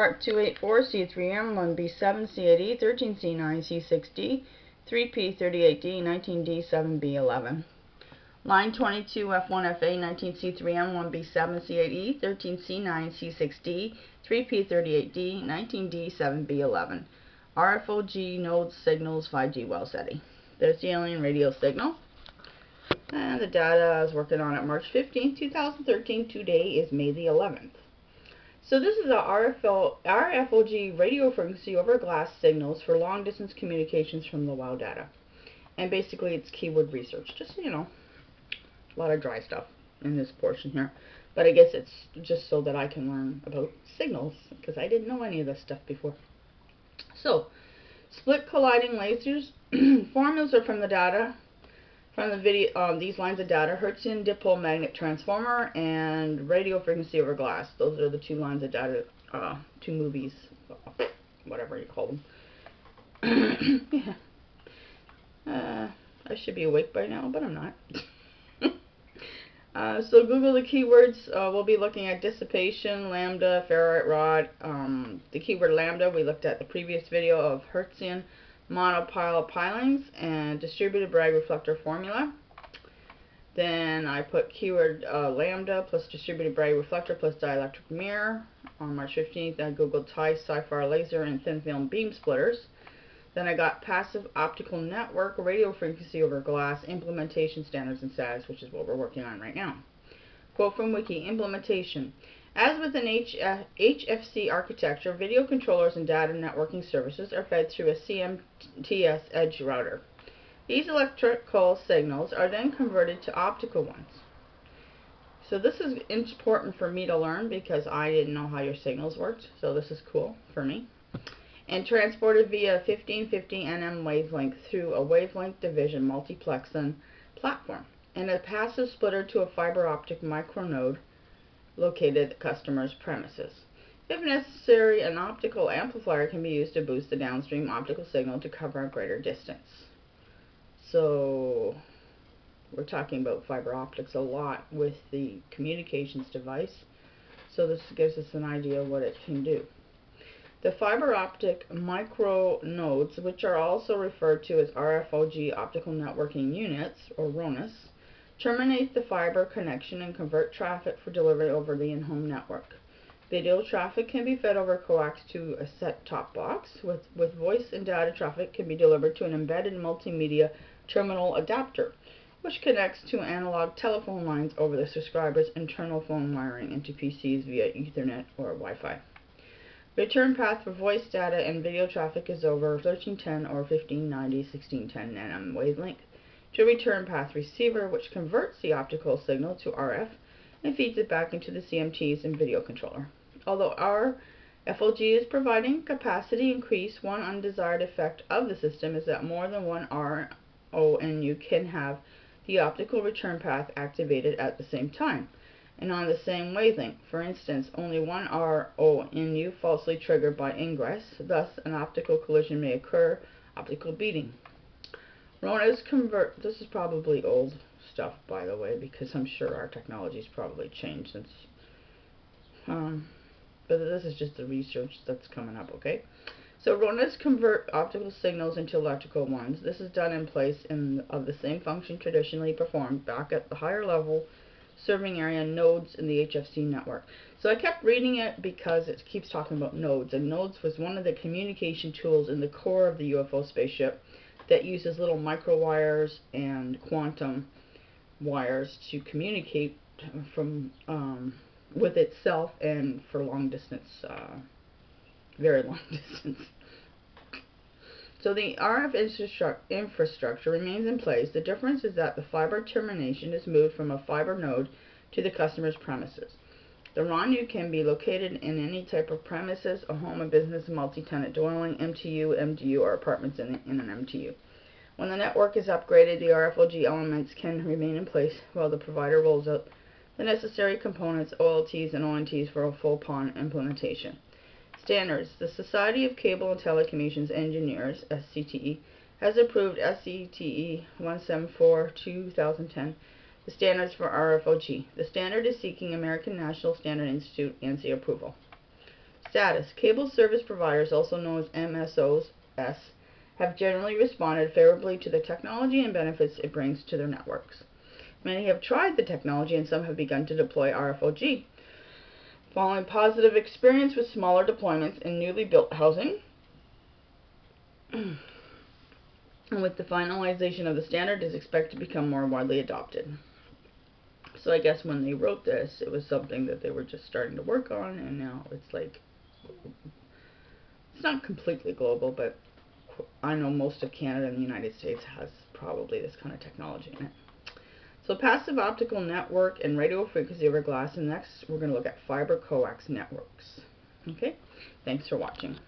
Part 284C3M1B7C8E13C9C6D3P38D19D7b11. Line 22f1fa19c3m1b7c8E13C9C6D3P38D19D7b11. RFOG node signals 5G Wow Seti. There's the alien radio signal. And the data I was working on it March 15, 2013. Today is May the 11th. So this is a RFOG radio frequency over glass signals for long distance communications from the WOW data. And basically it's keyword research. Just so you know, a lot of dry stuff in this portion here. But I guess it's just so that I can learn about signals, because I didn't know any of this stuff before. So, split colliding lasers. Formulas are from the data. From the video, these lines of data: Hertzian dipole magnet transformer and radio frequency over glass. Those are the two lines of data, two movies, whatever you call them. Yeah. I should be awake by now, but I'm not. So Google the keywords. We'll be looking at dissipation, lambda, ferrite rod. The keyword lambda we looked at the previous video of Hertzian, Monopile Pillings, and Distributed Bragg reflector formula. Then I put keyword lambda plus Distributed Bragg reflector plus dielectric mirror. On March 15th, I googled Sci-Fi laser and thin film beam splitters. Then I got passive optical network radio frequency over glass implementation standards and status, which is what we're working on right now. Quote from Wiki: implementation. As with an HFC architecture, video controllers and data networking services are fed through a CMTS edge router. These electrical signals are then converted to optical ones. So this is important for me to learn because I didn't know how your signals worked, so this is cool for me. And transported via 1550 nm wavelength through a wavelength division multiplexing platform and a passive splitter to a fiber optic micronode located at the customer's premises. If necessary, an optical amplifier can be used to boost the downstream optical signal to cover a greater distance. So we're talking about fiber optics a lot with the communications device, so this gives us an idea of what it can do. The fiber optic micronodes, which are also referred to as RFOG optical networking units, or RONUs, terminate the fiber connection and convert traffic for delivery over the in-home network. Video traffic can be fed over coax to a set-top box, with voice and data traffic can be delivered to an embedded multimedia terminal adapter, which connects to analog telephone lines over the subscriber's internal phone wiring into PCs via Ethernet or Wi-Fi. Return path for voice data and video traffic is over 1310 or 1590/1610 nm wavelength to return path receiver, which converts the optical signal to RF and feeds it back into the CMTs and video controller. Although RFOG is providing capacity increase, one undesired effect of the system is that more than one RONU can have the optical return path activated at the same time and on the same wavelength. For instance, only one RONU falsely triggered by ingress, thus an optical collision may occur, optical beating. RONUs convert, this is probably old stuff by the way, because I'm sure our technology's probably changed since, but this is just the research that's coming up, okay? So RONUs convert optical signals into electrical ones. This is done in place of the same function traditionally performed back at the higher level serving area nodes in the HFC network. So I kept reading it because it keeps talking about nodes, and nodes was one of the communication tools in the core of the UFO spaceship that uses little micro wires and quantum wires to communicate from with itself and for long distance, very long distance. So the RF infrastructure remains in place. The difference is that the fiber termination is moved from a fiber node to the customer's premises. The RONU can be located in any type of premises, a home, a business, a multi-tenant dwelling, MTU, MDU, or apartments in an MTU. When the network is upgraded, the RFOG elements can remain in place while the provider rolls out the necessary components, OLTs, and ONTs for a full-PON implementation. Standards. The Society of Cable and Telecommunications Engineers, SCTE, has approved SCTE 174/2010, the standards for RFOG. The standard is seeking American National Standard Institute ANSI approval. Status. Cable service providers, also known as MSOs, have generally responded favorably to the technology and benefits it brings to their networks. Many have tried the technology and some have begun to deploy RFOG. Following positive experience with smaller deployments in newly built housing, and with the finalization of the standard, is expected to become more widely adopted. So I guess when they wrote this, it was something that they were just starting to work on, and now it's like, it's not completely global, but I know most of Canada and the United States has probably this kind of technology in it. So passive optical network and radio frequency over glass, and next we're going to look at fiber coax networks. Okay, thanks for watching.